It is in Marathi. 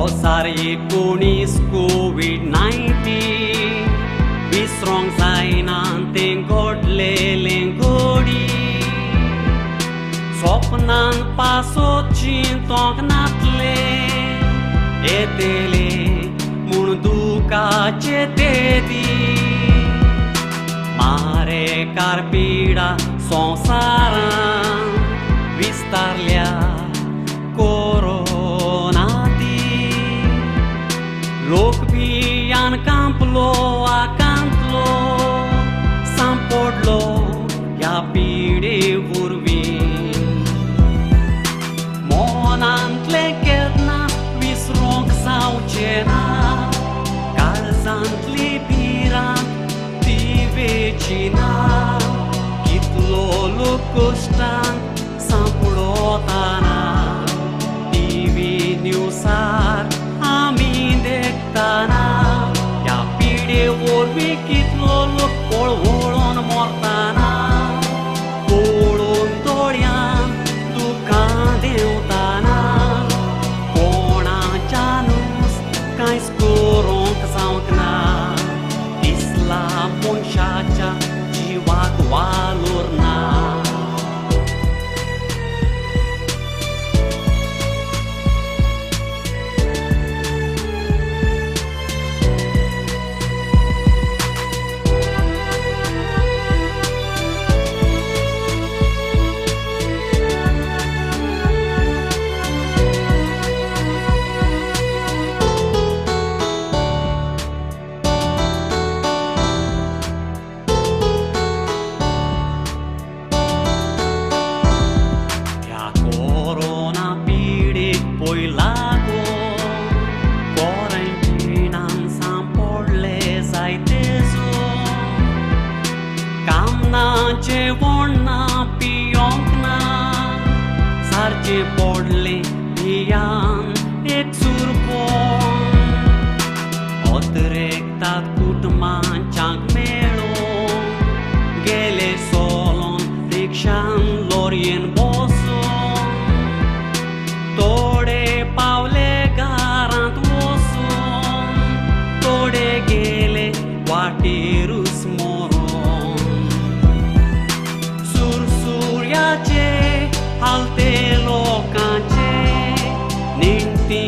2019 COVID-19 विसरोंक जायना तें घडलेलें घडी स्वप्नांत पासोत चिंतोंक नासले येतेले म्हूण दुखाचे तेदी मारेकार पिडा संवसारांत विस्तारल्या लोक भियान कांपलो आकांतलो सांपडलो ह्या पिडे वरवीं मोनांतलें केन्ना विसरूंक जावचें ना काळजांतली भिरांत ती वेची ना कितलो लोक कश्टांत सांपडोताना टीव्ही न्यूसार ह्या पिडे वरवीं कितलो लोक पळवळून मरताना पळोवन दोळ्यान दुखां देंवताना कोणाच्यानूच कांयच करूंक जावंक ना दिसला मनशाच्या जिवाक वालोर ना जेवण ना पियोंक ना सारचें पडलें भियान एक सुरपोन अतरेकतात कुटुंबांच्याक मेळोन गेले सोलोन रिक्षान लॉरयेन बसून थोडे पावले घरांत वचून थोडे गेले वाटेरूच मरून हालते लोकांचे नेणटी